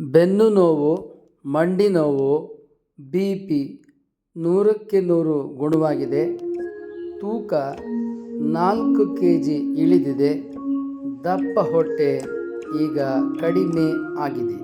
ಬೆನ್ನು ನೋವು, ಮಂಡಿ ನೋವು, BP 100ಕ್ಕೆ 100 ಗುಣವಾಗಿದೆ. ತೂಕ 4 kg ಇಳಿದಿದೆ. ದಪ್ಪ ಹೊಟ್ಟೆ ಈಗ ಕಡಿಮೆ ಆಗಿದೆ.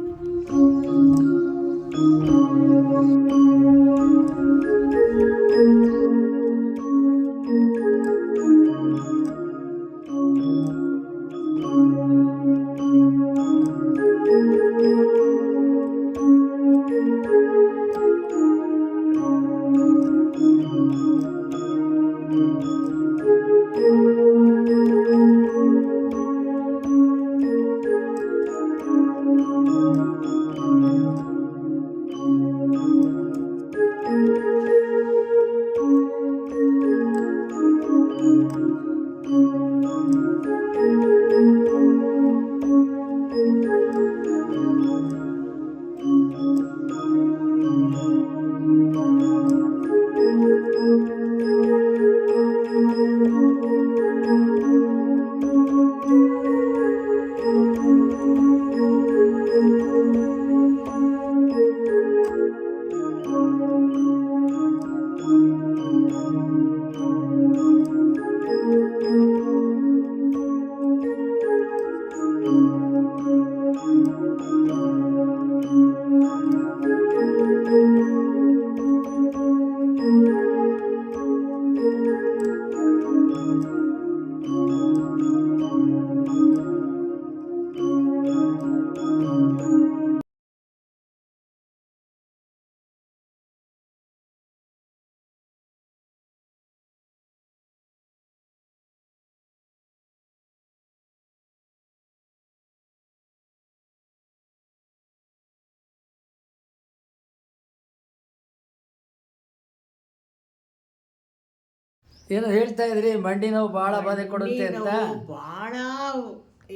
ಏನೋ ಹೇಳ್ತಾ ಇದ್ರಿ, ಮಂಡಿ ನೋವು ಭಾಳ ಬಾಧೆ ಕೊಡುತ್ತೆ ಅಂತ. ಭಾಳ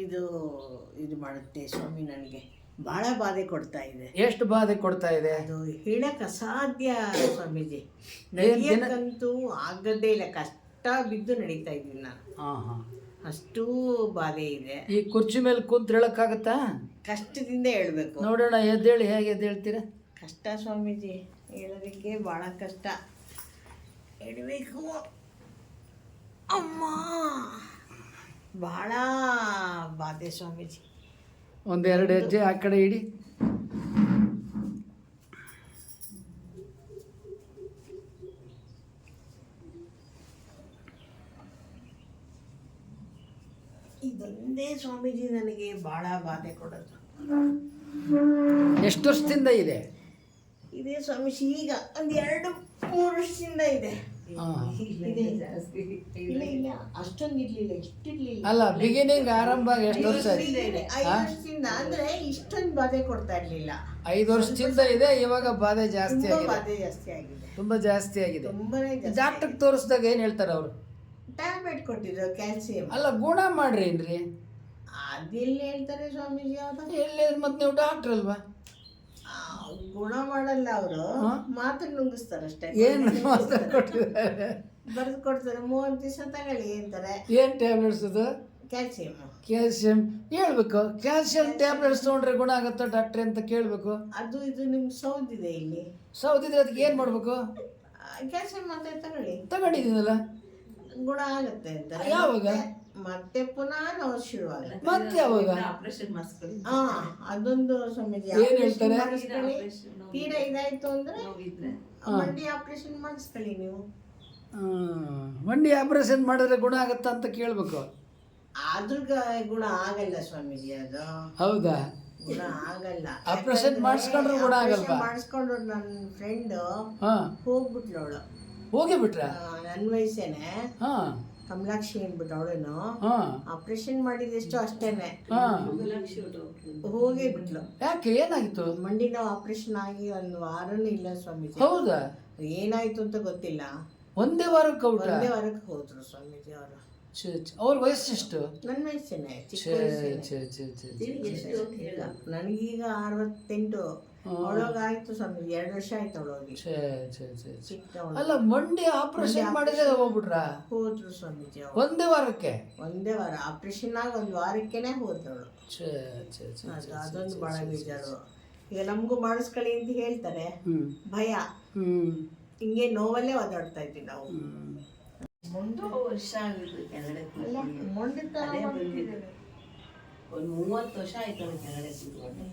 ಇದು ಇದು ಮಾಡುತ್ತೆ ಸ್ವಾಮಿ, ನನಗೆ ಭಾಳ ಬಾಧೆ ಕೊಡ್ತಾ ಇದೆ. ಎಷ್ಟು ಬಾಧೆ ಕೊಡ್ತಾ ಇದೆ? ಅದು ಹೇಳಕ್ ಅಸಾಧ್ಯ ಸ್ವಾಮೀಜಿ. ನಡೆಯಕ್ಕಂತೂ ಆಗದೇ ಇಲ್ಲ, ಕಷ್ಟ ಬಿದ್ದು ನಡೀತಾ ಇದ್ದೀನಿ ನಾನು. ಅಷ್ಟೂ ಬಾಧೆ ಇದೆ. ಈ ಕುರ್ಚಿ ಮೇಲೆ ಕುಂತ್ ಹೇಳಕ್ಕಾಗತ್ತಾ? ಕಷ್ಟದಿಂದ ಹೇಳ್ಬೇಕು. ನೋಡೋಣ, ಎದ್ದೇಳಿ. ಹೇಗೆ ಎದ್ದೇಳ್ತೀರಾ? ಕಷ್ಟ ಸ್ವಾಮೀಜಿ, ಹೇಳೋದಕ್ಕೆ ಭಾಳ ಕಷ್ಟ. ಹೇಳಬೇಕು ಅಮ್ಮ, ಭಾಳ ಬಾಧೆ ಸ್ವಾಮೀಜಿ. ಒಂದೆರಡು ಹೆಜ್ಜೆ ಆ ಕಡೆ ಇಡಿ. ಇದೊಂದೇ ಸ್ವಾಮೀಜಿ ನನಗೆ ಭಾಳ ಬಾಧೆ ಕೊಡೋದು. ಎಷ್ಟು ವರ್ಷದಿಂದ ಇದೆ? ಇದೇ ಸ್ವಾಮೀಜಿ ಈಗ ಒಂದು 2-3 ವರ್ಷದಿಂದ ಇದೆ. ಇಲ್ಲ ಇಲ್ಲ, ಅಷ್ಟೊಂದು ಇರ್ಲಿಲ್ಲ, ಇಷ್ಟಿರ್ಲಿಲ್ಲ. ಅಲ್ಲ, ಬಿಗಿನಿಂಗ್ ಆರಂಭ ಎಷ್ಟು ವರ್ಷ? 5 ವರ್ಷದಿಂದ. ಅಂದ್ರೆ ಇಷ್ಟೊಂದು ಬಾಧೆ ಕೊಡ್ತಾ ಇರ್ಲಿಲ್ಲ. 5 ವರ್ಷದಿಂದ ಇದೆ. ಇವಾಗ ಬಾಧೆ ಜಾಸ್ತಿ ಆಗಿದೆ. ಬಾಧೆ ಜಾಸ್ತಿ ಆಗಿದೆ, ತುಂಬಾ ಜಾಸ್ತಿ ಆಗಿದೆ. ತುಂಬಾನೇ ಜಾಸ್ತಿ. ಡಾಕ್ಟರ್ ತೋರಿಸಿದಾಗ ಏನ್ ಹೇಳ್ತಾರೆ ಅವರು? ಟ್ಯಾಬ್ಲೆಟ್ ಕೊಟ್ಟಿದ್ರು, ಕ್ಯಾಲ್ಸಿಯಂ. ಅಲ್ಲ, ಗುಣ ಮಾಡ್ರಿ ಏನ್ರಿ? ಅದೆಲ್ಲಿ ಹೇಳ್ತಾರೆ ಸ್ವಾಮೀಜಿ? ಯಾವ್ದು ಎಲ್ಲಿ? ಮತ್ತೆ ನೀವು ಡಾಕ್ಟರ್ ಅಲ್ವಾ? ಗುಣ ಮಾಡಲ್ಲ ಅವರು, ಮಾತ್ರ ನುಂಗಿಸ್ತಾರೆ ಅಷ್ಟೇ. ಏನ್ ಕೊಟ್ಟಿದ್ದಾರೆ? ಬರೆದು ಕೊಡ್ತಾರೆ, 30 ದಿವಸ ತಗೊಳ್ಳಿ ಅಂತಾರೆ. ಏನ್ ಟ್ಯಾಬ್ಲೆಟ್ಸ್ ಅದು? ಕ್ಯಾಲ್ಸಿಯಂ. ಕ್ಯಾಲ್ಸಿಯಂ ಹೇಳ್ಬೇಕು. ಕ್ಯಾಲ್ಸಿಯಂ ಟ್ಯಾಬ್ಲೆಟ್ಸ್ ತೊಗೊಂಡ್ರೆ ಗುಣ ಆಗುತ್ತಾ ಡಾಕ್ಟ್ರೆ ಅಂತ ಕೇಳ್ಬೇಕು. ಅದು ಇದು ನಿಮ್ಗೆ ಸೌದಿದೆ ಇಲ್ಲಿ. ಸೌದಿದ್ರೆ ಅದಕ್ಕೆ ಏನ್ ಮಾಡ್ಬೇಕು? ಕ್ಯಾಲ್ಸಿಯಂ ಮಾತ್ರೆ ತಗೊಂಡಿದ್ದೀನಲ್ಲ, ಗುಣ ಆಗುತ್ತೆ ಅಂತಾರೆ. ಯಾವಾಗ? ಮತ್ತೆ ಪುನಃ ನೋವು ಶುರುವಾಗುತ್ತೆ. ಮತ್ತೆ ಯಾವಾಗ? ಅದೊಂದು ಸ್ವಾಮೀಜಿ, ಏನ್ ಹೇಳ್ತಾರೆ? ತೀರಾ ಇದಾಯ್ತು ಅಂದ್ರೆ ಮಂಡಿ ಆಪರೇಷನ್ ಮಾಡಿಸ್ಕೊಳ್ಳಿ ನೀವು. ಮಂಡಿ ಆಪರೇಷನ್ ಮಾಡಿದ್ರೆ ಗುಣ ಆಗತ್ತಾ ಅಂತ ಕೇಳ್ಬೇಕು. ಅದ್ರ ಗುಣ ಆಗಲ್ಲ ಸ್ವಾಮೀಜಿ, ಅದು. ಹೌದಾ? ಗುಣ ಆಗಲ್ಲ. ಆಪರೇಷನ್ ಮಾಡಿಸ್ಕೊಂಡ್ರು ಗುಣ ಆಗಲ್ವಾ? ಮಾಡಿಸ್ಕೊಂಡ್ರು. ನನ್ನ ಫ್ರೆಂಡ್ ಹೋಗ್ಬಿಟ್ಲು, ಅವಳು ಹೋಗಿ ಬಿಟ್ರ? ನನ್ನ ವಯಸ್ಸೇನೆ, ಕಮಲಾಕ್ಷಿ ಅಂದ್ಬಿಟ್ಟು ಅವಳೇನು. ಆಪರೇಷನ್ ಮಾಡಿದೆಷ್ಟು ಅಷ್ಟೇನೆ, ಹೋಗೇ ಬಿಟ್ಲು. ಯಾಕೆ? ಏನಾಗಿತ್ತು? ಮಂಡಿ ನೋವು ಆಪರೇಷನ್ ಆಗಿ 1 ವಾರನೂ ಇಲ್ಲ ಸ್ವಾಮೀಜಿ. ಹೌದಾ? ಏನಾಯ್ತು ಅಂತ ಗೊತ್ತಿಲ್ಲ. ಒಂದೇ ವಾರಕ್ಕೆ ಹೋದ್ರು ಸ್ವಾಮೀಜಿ ಅವರು. ಅವ್ರ ವಯಸ್ಸೆಷ್ಟು? ನನ್ನ ವಯಸ್ಸೇನೆ, ನನಗೀಗ 68. ಅವಳೋಗಾಯ್ತು ಸ್ವಾಮೀಜಿ, 2 ವರ್ಷ ಆಯ್ತು ಅವಳೋಗಿ. ಅಲ್ಲ, ಮಂಡಿ ಆಪರೇಷನ್ ಮಾಡಿದ್ರೆ ಹೋಗ್ಬಿಟ್ರ? ಹೋದ್ರು ಸ್ವಾಮೀಜಿ ಒಂದೇ ವಾರಕ್ಕೆ. ಒಂದೇ ವಾರ ಆಪರೇಷನ್ ಆಗಿ 1 ವಾರಕ್ಕೆನೆ ಹೋದವಳು. ಅದೊಂದು ಬಹಳ ಬೇಜಾರು. ಈಗ ನಮಗೂ ಮಾಡಿಸ್ಕೊಳ್ಳಿ ಅಂತ ಹೇಳ್ತಾರೆ, ಹ್ಞೂ ಭಯ. ಹ್ಞೂ ಹಿಂಗೆ ನೋವಲ್ಲೇ ಒದ್ದಾಡ್ತಾ ಇದ್ವಿ ನಾವು. ಒಂದು ವರ್ಷ ಆಗಿತ್ತು ಕೆಳಗಡೆ ಒಂದು 30 ವರ್ಷ ಆಯ್ತು ಕೆಳಗಡೆ ಕೂತ್ಕೊಂಡು.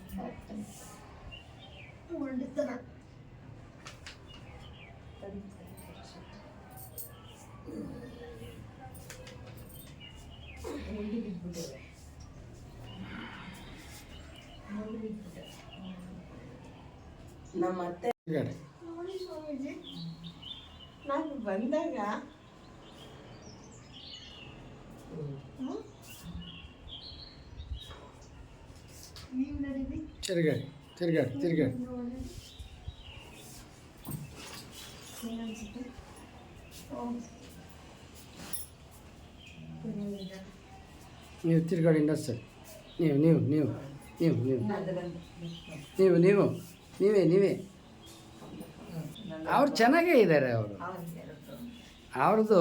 ನಮ್ಮ ಅತ್ತೆ ನೋಡಿ ಸ್ವಾಮೀಜಿ, ನಾನು ಬಂದಾಗ ನೀವು ನಡೀರಿ, ತಿರ್ಗಾಡಿ ತಿರ್ಗಾಡಿ ತಿರ್ಗಾಡಿ ನೀವು ತಿರ್ಗಾಡಿ ಇನ್ನೊಂದು ಸರಿ ನೀವು ನೀವು ನೀವು ನೀವು ನೀವು ನೀವು ನೀವು ನೀವೇ ನೀವೇ ಅವ್ರು ಚೆನ್ನಾಗೇ ಇದ್ದಾರೆ. ಅವರು ಅವ್ರದ್ದು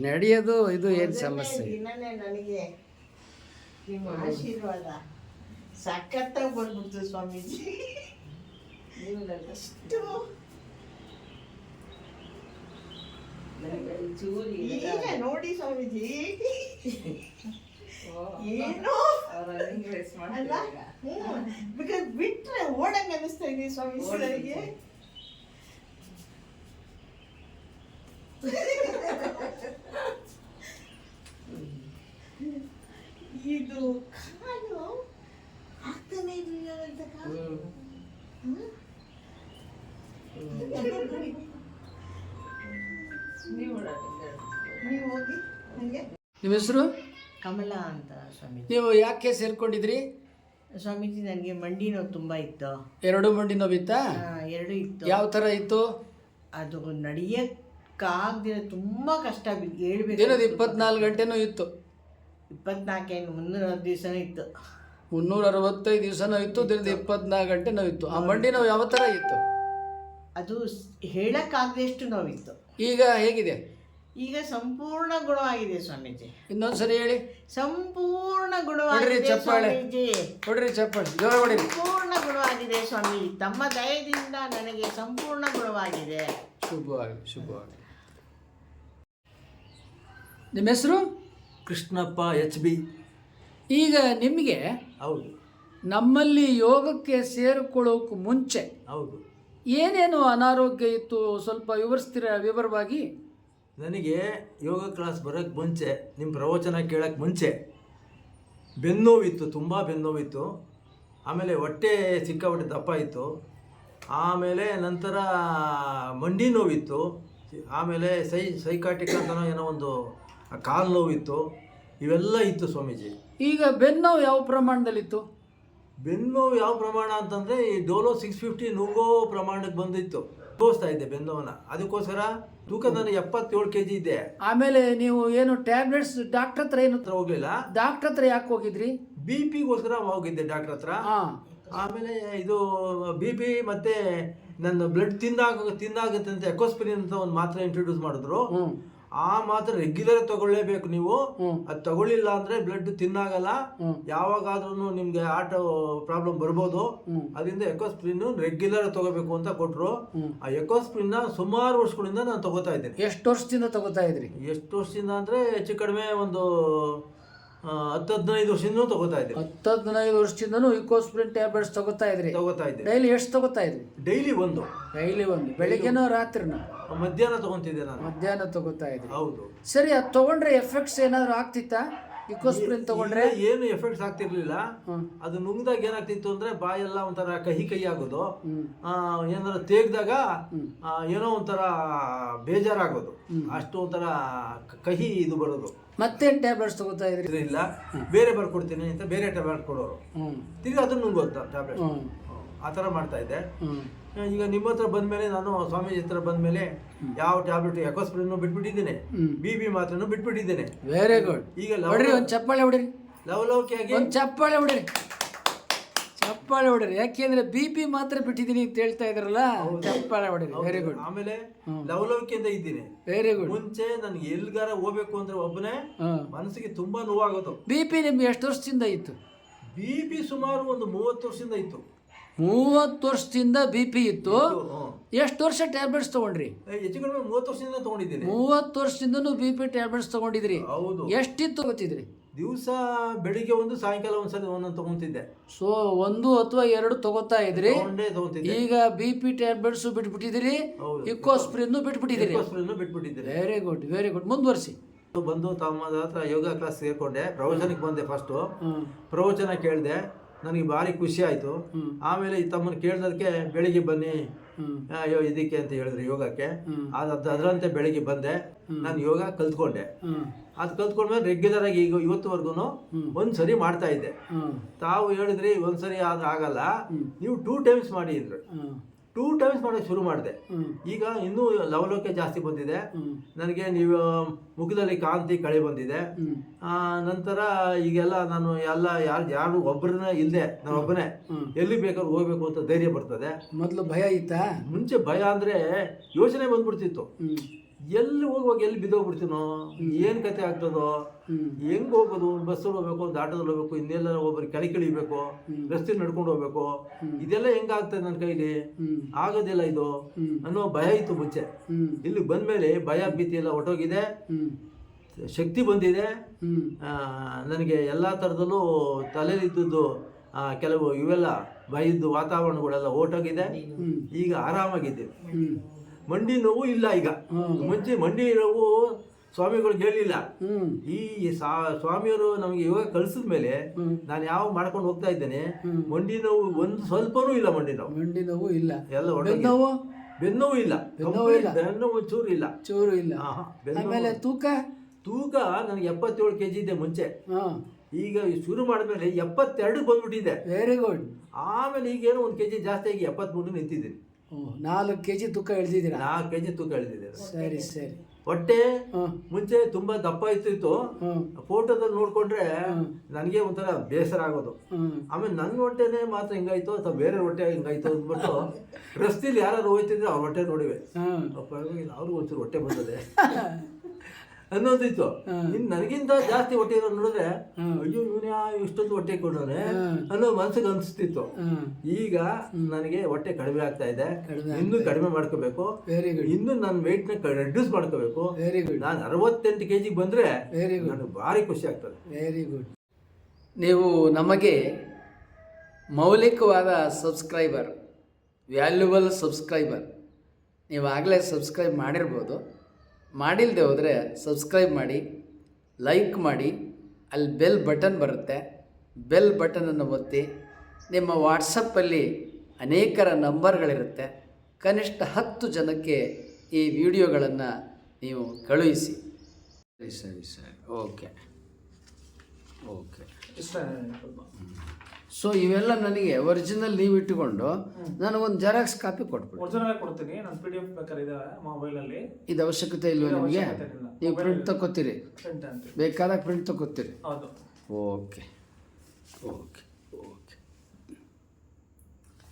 ನಡೆಯೋದು ಇದು ಏನು ಸಮಸ್ಯೆ. ದಿನನೇ ನನಗೆ ನಿಮ್ಮ ಆಶೀರ್ವಾದ ಸಖತ್ತಾಗಿ ಬಂದ್ಬಿಡ್ತು ಸ್ವಾಮೀಜಿ. ಅಷ್ಟು ಚೂರಿ ಈಗ ನೋಡಿ ಸ್ವಾಮೀಜಿ, ಏನೋ ಅಲ್ಲ, ಬಿಕಾಸ್ ಬಿಟ್ರೆ ಓಡಂಗ್ ಅನಿಸ್ತಾ ಇದೆ ಸ್ವಾಮೀಜಿ ನನಗೆ. ಇದು ಕಾಲು ಆಗ್ತಾನೆ ಇರಲಿಲ್ಲ ಅಂತ ಕಾಲು. ನೀವು ಹೋಗಿ ನನಗೆ. ನಿಮ್ಮ ಹೆಸರು? ಕಮಲಾ ಅಂತ ಸ್ವಾಮೀಜಿ. ನೀವು ಯಾಕೆ ಸೇರ್ಕೊಂಡಿದ್ರಿ? ಸ್ವಾಮೀಜಿ ನನಗೆ ಮಂಡಿ ನೋವು ತುಂಬ ಇತ್ತು. ಎರಡು ಮಂಡಿ ನೋವಿತ್ತಾ? ಎರಡು ಇತ್ತು. ಯಾವ ಥರ ಇತ್ತು? ಅದು ನಡೆಯಕ್ಕಾಗ್ದಿರ ತುಂಬ ಕಷ್ಟ ಬಿದ್ದು ಹೇಳ್ಬೇಕು. ದಿನದ 24 ಗಂಟೆನೂ ಇತ್ತು? 24 360 ದಿವಸನೂ ಇತ್ತು. 365 ದಿವಸನೂ ಇತ್ತು. ದಿನದ 24 ಗಂಟೆ ನೋವಿತ್ತು. ಆ ಮಂಡಿ ನೋವು ಯಾವ ಥರ ಇತ್ತು? ಅದು ಹೇಳಕ್ಕಾಗದಷ್ಟು ನೋವಿತ್ತು. ಈಗ ಹೇಗಿದೆ? ಈಗ ಸಂಪೂರ್ಣ ಗುಣವಾಗಿದೆ ಸ್ವಾಮೀಜಿ. ಇನ್ನೊಂದ್ಸರಿ ಹೇಳಿ. ಸಂಪೂರ್ಣ ಗುಣವಾಗಿದೆ ಹೊಡ್ರಿ ಚಪ್ಪಾಳೆ, ಸ್ವಾಮೀಜಿ. ಹೊಡ್ರಿ ಚಪ್ಪಾಳೆ, ಜೋರ ಹೊಡಿರಿ. ಸಂಪೂರ್ಣ ಗುಣವಾಗಿದೆ ಸ್ವಾಮಿ. ತಮ್ಮ ದಯದಿಂದ ನನಗೆ ಸಂಪೂರ್ಣ ಗುಣವಾಗಿದೆ. ಶುಭವಾಗಿ ಶುಭವಾಗಿ. ನಿಮ್ಮ ಹೆಸರು? ಕೃಷ್ಣಪ್ಪ HB. ಈಗ ನಿಮಗೆ ಹೌದು ನಮ್ಮಲ್ಲಿ ಯೋಗಕ್ಕೆ ಸೇರಿಕೊಳ್ಳೋಕೆ ಮುಂಚೆ ಹೌದು. ಏನೇನು ಅನಾರೋಗ್ಯ ಇತ್ತು ಸ್ವಲ್ಪ ವಿವರಿಸ್ತೀರಾ ವಿವರವಾಗಿ? ನನಗೆ ಯೋಗ ಕ್ಲಾಸ್ ಬರೋಕ್ಕೆ ಮುಂಚೆ, ನಿಮ್ಮ ಪ್ರವಚನ ಕೇಳೋಕ್ಕೆ ಮುಂಚೆ ಬೆನ್ನೋವಿತ್ತು, ತುಂಬ ಬೆನ್ನೋವಿತ್ತು. ಆಮೇಲೆ ಹೊಟ್ಟೆ ಸಿಕ್ಕಾಪಟ್ಟೆ ದಪ್ಪ ಇತ್ತು. ಆಮೇಲೆ ನಂತರ ಮಂಡಿ ನೋವಿತ್ತು. ಆಮೇಲೆ ಸೈಕಾಟಿಕ್ ಅಂತನೋ ಏನೋ ಒಂದು ಕಾಲು ನೋವಿತ್ತು. ಇವೆಲ್ಲ ಇತ್ತು ಸ್ವಾಮೀಜಿ. ಈಗ ಬೆನ್ನೋವು ಯಾವ ಪ್ರಮಾಣದಲ್ಲಿತ್ತು? ಬೆನ್ನೋವು ಯಾವ ಪ್ರಮಾಣ ಅಂತಂದರೆ ಈ ಡೋಲೋ 650 ನುಂಗೋ ಪ್ರಮಾಣಕ್ಕೆ ಬಂದಿತ್ತು. ತೋರಿಸ್ತಾ ಇದ್ದೆ ಬೆನ್ನೋವನ್ನ. ಅದಕ್ಕೋಸ್ಕರ ತೂಕ ನಾನು 77 kg ಇದ್ದೆ. ಆಮೇಲೆ ನೀವು ಏನು ಟ್ಯಾಬ್ಲೆಟ್ಸ್ ಡಾಕ್ಟರ್ ಹತ್ರ ಏನು ಹೋಗ್ಲಿಲ್ಲ. ಡಾಕ್ಟರ್ ಹತ್ರ ಯಾಕೆ ಹೋಗಿದ್ರಿ? BP-ಗೋಸ್ಕರ ಹೋಗಿದ್ದೆ ಡಾಕ್ಟರ್ ಹತ್ರ. ಹಾಂ. ಆಮೇಲೆ ಇದು BP ಮತ್ತೆ ನನ್ನ ಬ್ಲಡ್ ತಿಂದಾಗುತ್ತೆ ಅಂತ ಎಕೋಸ್ಪಿರಿನ್ ಅಂತ ಒಂದು ಮಾತ್ರೆ ಇಂಟ್ರೊಡ್ಯೂಸ್ ಮಾಡಿದ್ರು. ಆ ಮಾತ್ರೆ ರೆಗ್ಯುಲರ್ ತಗೊಳ್ಳೇಬೇಕು ನೀವು. ಅದು ತಗೊಳ್ಳಿಲ್ಲ ಅಂದ್ರೆ ಬ್ಲಡ್ ತಿನ್ನಾಗಲ್ಲ. ಯಾವಾಗಾದ್ರೂ ನಿಮ್ಗೆ ಆಟೋ ಪ್ರಾಬ್ಲಮ್ ಬರ್ಬೋದು. ಅದರಿಂದ ಎಕೋಸ್ಪ್ರಿನ್ ರೆಗ್ಯುಲರ್ ತಗೋಬೇಕು ಅಂತ ಕೊಟ್ರು. ಆ ಎಕೋಸ್ಪ್ರಿನ್ ಸುಮಾರು ವರ್ಷಗಳಿಂದ ನಾನು ತಗೋತಾ ಇದ್ದೇನೆ. ಎಷ್ಟು ವರ್ಷದಿಂದ ತಗೋತಾ ಇದ್ರಿ? ಎಷ್ಟು ವರ್ಷದಿಂದ ಅಂದ್ರೆ ಹೆಚ್ಚು ಕಡಿಮೆ ಒಂದು 10-15 ವರ್ಷದಿಂದ ತಗೋತಾ ಇದ್ದೆ. 10-15 ವರ್ಷದಿಂದನೂ ಇಕೋಸ್ಪ್ರಿನ್ ಟ್ಯಾಬ್ಲೆಟ್ಸ್ ತಗೋತಾ ಇದ್ರಿ? ತಗೋತಾ ಇದ್ದೆ. ಡೈಲಿ ಎಷ್ಟು ತಗೋತಾ ಇದ್ರಿ? ಡೈಲಿ ಒಂದು. ಡೈಲಿ ಒಂದು. ಬೆಳಿಗ್ಗೆನೋ ರಾತ್ರಿನೋ? ಮಧ್ಯಾಹ್ನ ತಗೊಂತಿದ್ದೆ ನಾನು. ಮಧ್ಯಾಹ್ನ ತಗೋತಾ ಇದ್ರಿ? ಹೌದು. ಸರಿ, ಅದು ತಗೊಂಡ್ರೆ ಎಫೆಕ್ಟ್ಸ್ ಏನಾದ್ರು ಆಗ್ತಿತ್ತಾ? ಇಕೋಸ್ಪ್ರಿನ್ ತಗೊಂಡ್ರೆ ಏನು ಎಫೆಕ್ಟ್ಸ್ ಆಗ್ತಿರ್ಲಿಲ್ಲ. ಅದು ನುಂಗ್ದಾಗ ಏನಾಗ್ತಿತ್ತು ಅಂದ್ರೆ ಬಾಯೆಲ್ಲ ಒಂಥರ ಕಹಿ ಆಗೋದು. ಏನಾರ ತೇಗ್ದಾಗ ಏನೋ ಒಂಥರ ಬೇಜಾರಾಗೋದು. ಅಷ್ಟು ಒಂಥರ ಕಹಿ ಇದು ಬರೋದು. ಮತ್ತೇನು ಟ್ಯಾಬ್ಲೆಟ್ಸ್ ತಗೋತಾ ಇದ್ರಿ? ಇಲ್ಲ, ಬೇರೆ ಬರ್ಕೊಡ್ತೀನಿ ಅಂತ ಬೇರೆ ಟ್ಯಾಬ್ಲೆಟ್ ಕೊಡೋರು. ತಿರ್ಗಿ ಅದನ್ನ ನುಂಗೋದು ಟ್ಯಾಬ್ಲೆಟ್. ಆ ಥರ ಮಾಡ್ತಾ ಇದ್ದೆ. ಈಗ ನಿಮ್ಮ ಹತ್ರ ಬಂದ್ಮೇಲೆ, ನಾನು ಸ್ವಾಮೀಜಿ ಹತ್ರ ಬಂದ್ಮೇಲೆ ಯಾವ ಟ್ಯಾಬ್ಲೆಟ್ ಎಕೋಸ್ಪ್ರಿನ್ ಬಿಟ್ಬಿಟ್ಟಿದ್ದೇನೆ, BP ಮಾತ್ರನೂ ಬಿಟ್ಬಿಟ್ಟಿದ್ದೇನೆ. Very good. ಈಗ ಒಂದು ಚಪ್ಪಾಳೆ ಹೊಡಿರಿ, ಲವಲವಿಕೆಯಾಗಿ ಒಂದು ಚಪ್ಪಾಳೆ ಹೊಡಿರಿ, ಚಪ್ಪಾಳೆ ಹೊಡಿರಿ. ಯಾಕೆಂದ್ರೆ BP ಮಾತ್ರ ಬಿಟ್ಟಿದ್ದೀನಿ ಅಂತ ಹೇಳ್ತಾ ಇದ್ರಲ್ಲ, ಚಪ್ಪಾಳೆ ಹೊಡಿರಿ. Very good. ಆಮೇಲೆ ಲವಲವಿಕೆಯಿಂದ ಇದ್ದೀನಿ. Very good. ಮುಂಚೆ ನನ್ಗೆ ಎಲ್ಗಾರ ಹೋಗ್ಬೇಕು ಅಂದ್ರೆ ಒಬ್ಬನೇ ಮನಸ್ಸಿಗೆ ತುಂಬಾ ನೋವಾಗೋದು. BP ನಿಮ್ಗೆ ಎಷ್ಟು ವರ್ಷದಿಂದ ಇತ್ತು? BP ಸುಮಾರು ಒಂದು 30 ವರ್ಷದಿಂದ ಇತ್ತು. 30 ವರ್ಷದಿಂದ ಬಿ ಪಿ ಇತ್ತು. ಹ್ಮ್. ಎಷ್ಟು ವರ್ಷ ಟ್ಯಾಬ್ಲೆಟ್ಸ್ ತೊಗೊಂಡ್ರಿ? ಹೆಚ್ಚು ಕಡಿಮೆ 30 ವರ್ಷದಿಂದ ತಗೊಂಡಿದ್ದೀನಿ. 30 ವರ್ಷದಿಂದನೂ ಬಿ ಪಿ ಟ್ಯಾಬ್ಲೆಟ್ಸ್ ತೊಗೊಂಡಿದ್ರಿ. ಹೌದು. ಎಷ್ಟಿತ್ತು ತಗೋತಿದ್ರಿ? ದಿವಸ ಬೆಳಿಗ್ಗೆ ಒಂದು ಸಾಯಂಕಾಲ ಒಂದ್ಸರಿ ಒಂದೊಂದು ತಗೊಂತಿದ್ದೆ. ಸೊ 1 ಅಥವಾ 2 ತಗೋತಾ ಇದ್ರಿ. ತಗೊಂತಿದ್ದೆ. ಈಗ ಬಿ ಪಿ ಟ್ಯಾಬ್ಲೆಟ್ಸ್ ಬಿಟ್ಬಿಟ್ಟಿದ್ದೀರಿ, ಇಕೋಸ್ಪ್ರಿನ್ ಬಿಟ್ಬಿಟ್ಟಿದ್ದೀರಿ. ಬಿಟ್ಬಿಟ್ಟಿದ್ದೆ. Very good, very good. ಮುಂದುವರಿಸಿ. ಬಂದು ತಮ್ಮ ಹತ್ರ ಯೋಗ ಕ್ಲಾಸ್ ಸೇರ್ಕೊಂಡೆ. ಪ್ರವಚನಕ್ಕೆ ಬಂದೆ. ಫಸ್ಟು ಪ್ರವಚನ ಕೇಳಿದೆ, ನನಗೆ ಭಾರಿ ಖುಷಿ ಆಯಿತು. ಆಮೇಲೆ ಈ ತಮ್ಮನ್ನು ಕೇಳಿದಕ್ಕೆ ಬೆಳಿಗ್ಗೆ ಬನ್ನಿ ಇದಕ್ಕೆ ಅಂತ ಹೇಳಿದ್ರು, ಯೋಗಕ್ಕೆ. ಅದರಂತೆ ಬೆಳಿಗ್ಗೆ ಬಂದೆ. ನಾನು ಯೋಗ ಕಲ್ತ್ಕೊಂಡೆ. ಅದು ಕಲ್ತ್ಕೊಂಡ್ಮೇಲೆ ರೆಗ್ಯುಲರ್ ಆಗಿ ಈಗ ಇವತ್ತುವರೆಗೂ ಒಂದ್ಸರಿ ಮಾಡ್ತಾ ಇದ್ದೆ. ತಾವು ಹೇಳಿದ್ರಿ ಒಂದ್ಸರಿ ಆದ್ರೆ ಆಗಲ್ಲ, ನೀವು 2 times ಮಾಡಿ ಇದ್ರು. 2 times ಮಾಡೋಕೆ ಶುರು ಮಾಡಿದೆ. ಈಗ ಇನ್ನೂ ಲವಲೋಕೆ ಜಾಸ್ತಿ ಬಂದಿದೆ ನನಗೆ. ನೀವು ಮುಖದಲ್ಲಿ ಕಾಂತಿ ಕಳೆ ಬಂದಿದೆ. ನಂತರ ಈಗೆಲ್ಲ ನಾನು ಎಲ್ಲ ಯಾರು ಒಬ್ಬರನ್ನ ಇಲ್ಲದೆ ನಾನು ಒಬ್ಬನೇ ಎಲ್ಲಿ ಬೇಕಾದ್ರೂ ಹೋಗ್ಬೇಕು ಅಂತ ಧೈರ್ಯ ಬರ್ತದೆ. ಮೊದಲು ಭಯ ಇತ್ತಾ? ಮುಂಚೆ ಭಯ ಅಂದ್ರೆ ಯೋಚನೆ ಬಂದ್ಬಿಡ್ತಿತ್ತು. ಎಲ್ಲಿ ಹೋಗುವಾಗ ಎಲ್ಲಿ ಬಿದ್ದೋಗ್ಬಿಡ್ತೀನೋ, ಏನ್ ಕತೆ ಆಗ್ತದೋ, ಹೆಂಗ್ ಹೋಗೋದು, ಬಸ್ಸಲ್ಲಿ ಹೋಗ್ಬೇಕು, ಒಂದು ಆಟೋದಲ್ಲಿ ಹೋಗ್ಬೇಕು, ಇನ್ನೆಲ್ಲ ಒಬ್ಬರು ಕೆಳಗಿಳಿಬೇಕು, ರಸ್ತೆ ನಡ್ಕೊಂಡು ಹೋಗ್ಬೇಕು, ಇದೆಲ್ಲ ಹೆಂಗಾಗ್ತದೆ ನನ್ನ ಕೈಲಿ, ಆಗೋದಿಲ್ಲ ಇದು ಅನ್ನೋ ಭಯ ಇತ್ತು ಮುಂಚೆ. ಇಲ್ಲಿ ಬಂದ್ಮೇಲೆ ಭಯ ಭೀತಿ ಎಲ್ಲ ಹೊಟ್ಟೋಗಿದೆ, ಶಕ್ತಿ ಬಂದಿದೆ ನನಗೆ. ಎಲ್ಲ ಥರದಲ್ಲೂ ತಲೆಯಲ್ಲಿದ್ದದ್ದು ಕೆಲವು ಇವೆಲ್ಲ ಭಯದ್ದು ವಾತಾವರಣಗಳೆಲ್ಲ ಹೊಟ್ಟೋಗಿದೆ. ಈಗ ಆರಾಮಾಗಿದ್ದೇವೆ. ಮಂಡಿ ನೋವು ಇಲ್ಲ ಈಗ. ಮುಂಚೆ ಮಂಡಿ ನೋವು ಸ್ವಾಮಿಗಳಿಗೆ ಹೇಳಿಲ್ಲ. ಈ ಸ್ವಾಮಿಯವರು ನಮಗೆ ಯೋಗ ಕಳಿಸಿದ ಮೇಲೆ ನಾನು ಯಾವ ಮಾಡ್ಕೊಂಡು ಹೋಗ್ತಾ ಇದ್ದೇನೆ, ಮಂಡಿ ನೋವು ಒಂದು ಸ್ವಲ್ಪನೂ ಇಲ್ಲ. ಮಂಡಿ ನೋವು ಇಲ್ಲ. ಎಲ್ಲ ಬೆನ್ನೋವು ಇಲ್ಲ. ಬೆನ್ನೋವು ಚೂರು ಇಲ್ಲ. ಆಮೇಲೆ ತೂಕ ನನಗೆ 77 kg ಇದೆ ಮುಂಚೆ. ಈಗ ಶುರು ಮಾಡಿದ್ಮೇಲೆ 72 ಬಂದ್ಬಿಟ್ಟಿದೆ. Very good. ಆಮೇಲೆ ಈಗೇನೋ 1 kg ಜಾಸ್ತಿ ಆಗಿ 73 ನಿಂತಿದ್ದೀನಿ. 4 kg ತೂಕ ಇಳಿದಿದ್ದೀರಾ? 4 kg ತೂಕ ಇಳಿದಿದ್ದೀರಾ. ಸರಿ ಸರಿ. ಹೊಟ್ಟೆ ಮುಂಚೆ ತುಂಬಾ ದಪ್ಪ ಇತ್ತು. ಫೋಟೋದಲ್ಲಿ ನೋಡ್ಕೊಂಡ್ರೆ ನನಗೆ ಒಂಥರ ಬೇಸರ ಆಗೋದು. ಆಮೇಲೆ ನನ್ನ ಹೊಟ್ಟೆನೆ ಮಾತ್ರ ಹಿಂಗಾಯ್ತು ಅಥವಾ ಬೇರೆ ಹೊಟ್ಟೆ ಹಿಂಗಾಯ್ತು ಅಂದ್ಬಿಟ್ಟು ರಸ್ತೆಲಿ ಯಾರು ಹೋಯ್ತಿದ್ರೆ ಅವ್ರ ಹೊಟ್ಟೆ ನೋಡಿವೆ, ಅವ್ರಿಗೂ ಒಂಚೂರು ಹೊಟ್ಟೆ ಬಂದದೆ ಅನ್ನೋದಿತ್ತು. ಇನ್ನು ನನಗಿಂತ ಜಾಸ್ತಿ ಹೊಟ್ಟೆ ಇರೋ ನೋಡಿದ್ರೆ ಅಯ್ಯೋ ಇವನೇ ಇಷ್ಟೊಂದು ಹೊಟ್ಟೆ ಕೊಡೋನೆ ಅನ್ನೋ ಮನ್ಸಿಗೆ ಅನಿಸ್ತಿತ್ತು. ಈಗ ನನಗೆ ಹೊಟ್ಟೆ ಕಡಿಮೆ ಆಗ್ತಾ ಇದೆ. ಇನ್ನೂ ಕಡಿಮೆ ಮಾಡ್ಕೋಬೇಕು. ಇನ್ನು ನನ್ನ ವೆಯ್ಟ್ ನ ರೆಡ್ಯೂಸ್ ಮಾಡ್ಕೋಬೇಕು. ನಾನು 68 kg ಬಂದ್ರೆ ನನಗೆ ಭಾರಿ ಖುಷಿ ಆಗ್ತದೆ. Very good. ನೀವು ನಮಗೆ ಮೌಲಿಕವಾದ ಸಬ್ಸ್ಕ್ರೈಬರ್, ವ್ಯಾಲ್ಯೂಬಲ್ ಸಬ್ಸ್ಕ್ರೈಬರ್. ನೀವು ಆಗಲೇ ಸಬ್ಸ್ಕ್ರೈಬ್ ಮಾಡಿರ್ಬೋದು. ಮಾಡಿಲ್ಲದೆ ಹೋದರೆ ಸಬ್ಸ್ಕ್ರೈಬ್ ಮಾಡಿ, ಲೈಕ್ ಮಾಡಿ. ಅಲ್ಲಿ ಬೆಲ್ ಬಟನ್ ಬರುತ್ತೆ, ಬೆಲ್ ಬಟನನ್ನು ಒತ್ತಿ. ನಿಮ್ಮ ವಾಟ್ಸಪ್ಪಲ್ಲಿ ಅನೇಕರ ನಂಬರ್ಗಳಿರುತ್ತೆ. ಕನಿಷ್ಠ 10 ಜನಕ್ಕೆ ಈ ವಿಡಿಯೋಗಳನ್ನು ನೀವು ಕಳುಹಿಸಿ. ಸರಿ ಸರಿ. ಓಕೆ. ಸೊ ಇವೆಲ್ಲ ನನಗೆ ಒರಿಜಿನಲ್ ನೀವು ಇಟ್ಟುಕೊಂಡು ನನಗೊಂದು ಜೆರಾಕ್ಸ್ ಕಾಪಿ ಕೊಟ್ಬಿಡಿ. ಒರಿಜಿನಲ್ ಕೊಡ್ತೀನಿ. ನಾನು PDF ಬೇಕಾದ್ರೆ ಇದೆ ಮೊಬೈಲಲ್ಲಿ. ಇದು ಅವಶ್ಯಕತೆ ಇಲ್ವ ನಿಮಗೆ? ನೀವು ಪ್ರಿಂಟ್ ತಗೋತೀರಿ, ಬೇಕಾದಾಗ ಪ್ರಿಂಟ್ ತಗೋತೀರಿ. ಹೌದು. Okay okay okay.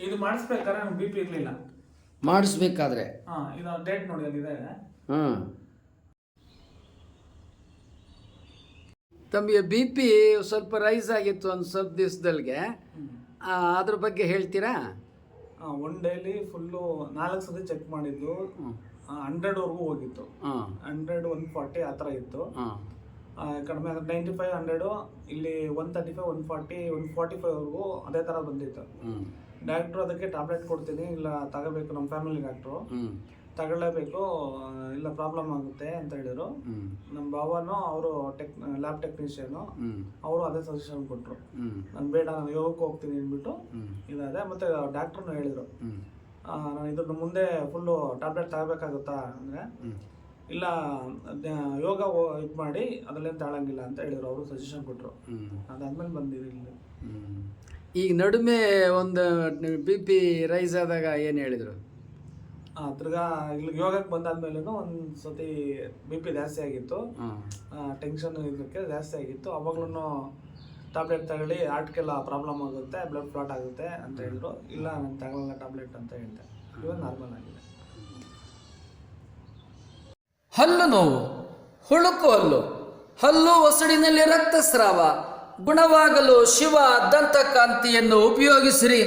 ಇದು ಮಾಡಿಸ್ಬೇಕಾದ್ರೆ ನನಗೆ BP ಇರಲಿಲ್ಲ. ಮಾಡಿಸ್ಬೇಕಾದ್ರೆ ಇದು ಡೇಟ್ ನೋಡಿ ಅಲ್ಲಿದೆ. ತಮಗೆ BP ಸ್ವಲ್ಪ ರೈಸ್ ಆಗಿತ್ತು ಒಂದು ಸ್ವಲ್ಪ ದಿವಸದಲ್ಲಿಗೆ, ಅದ್ರ ಬಗ್ಗೆ ಹೇಳ್ತೀರಾ? 1 ಡೇಲಿ ಫುಲ್ಲು 4 ಸತಿ ಚೆಕ್ ಮಾಡಿದ್ದು. 100ವರೆಗೂ ಹೋಗಿತ್ತು. 100, 140 ಆ ಥರ ಇತ್ತು. ಕಡಿಮೆ 95, 100, ಇಲ್ಲಿ 135, 140, 145ವರೆಗೂ ಅದೇ ಥರ ಬಂದಿತ್ತು. ಡಾಕ್ಟ್ರು ಅದಕ್ಕೆ ಟ್ಯಾಬ್ಲೆಟ್ ಕೊಡ್ತೀನಿ, ಇಲ್ಲ ತಗೋಬೇಕು, ನಮ್ಮ ಫ್ಯಾಮಿಲಿ ಡಾಕ್ಟ್ರು ತಗೊಳ್ಳೇಬೇಕು, ಇಲ್ಲ ಪ್ರಾಬ್ಲಮ್ ಆಗುತ್ತೆ ಅಂತ ಹೇಳಿದ್ರು. ನಮ್ಮ ಭಾವನು ಅವರು ಲ್ಯಾಬ್ ಟೆಕ್ನಿಷಿಯನು, ಅವರು ಅದೇ ಸಜೆಷನ್ ಕೊಟ್ಟರು. ನಾನು ಬೇಡ, ನಾನು ಯೋಗಕ್ಕೆ ಹೋಗ್ತೀನಿ ಅಂದ್ಬಿಟ್ಟು ಇದಾದೆ. ಮತ್ತೆ ಡಾಕ್ಟ್ರು ಹೇಳಿದ್ರು, ನಾನು ಇದ್ರ ಮುಂದೆ ಫುಲ್ಲು ಟ್ಯಾಬ್ಲೆಟ್ ತಗೋಬೇಕಾಗುತ್ತಾ ಅಂದರೆ, ಇಲ್ಲ ಯೋಗ ಇದು ಮಾಡಿ ಅದರಲ್ಲೇನು ತಾಳಂಗಿಲ್ಲ ಅಂತ ಹೇಳಿದ್ರು. ಅವರು ಸಜೆಷನ್ ಕೊಟ್ಟರು. ಅದಾದ್ಮೇಲೆ ಬಂದಿರಲಿಲ್ಲ. ಈಗ ನಡುವೆ ಒಂದು BP ರೈಸ್ ಆದಾಗ ಏನು ಹೇಳಿದರು? ತಿರ್ಗಾ ಇಲ್ಲಿ ಯೋಗಕ್ಕೆ ಬಂದಾದ್ಮೇಲೂ ಒಂದು ಸತಿ BP ಜಾಸ್ತಿ ಆಗಿತ್ತು. ಟೆನ್ಷನ್ ಇದಕ್ಕೆ ಜಾಸ್ತಿ ಆಗಿತ್ತು. ಅವಾಗ್ಲೂ ಟ್ಯಾಬ್ಲೆಟ್ ತಗೊಳ್ಳಿ, ಹಾರ್ಟ್ಗೆಲ್ಲ ಪ್ರಾಬ್ಲಮ್ ಆಗುತ್ತೆ, ಬ್ಲಡ್ ಕ್ಲಾಟ್ ಆಗುತ್ತೆ ಅಂತ ಹೇಳಿದ್ರು. ಇಲ್ಲ ನಾನು ತಗೊಳ್ಳಲ್ಲ ಟ್ಯಾಬ್ಲೆಟ್ ಅಂತ ಹೇಳಿದೆ. ಇವಾಗ ನಾರ್ಮಲ್ ಆಗಿದೆ. ಹಲ್ಲು ನೋವು, ಹುಳುಕು ಹಲ್ಲು ಒಸಡಿನಲ್ಲಿ ರಕ್ತಸ್ರಾವ ಗುಣವಾಗಲು ಶಿವ ದಂತಕಾಂತಿಯನ್ನು ಉಪಯೋಗಿಸಿರಿ.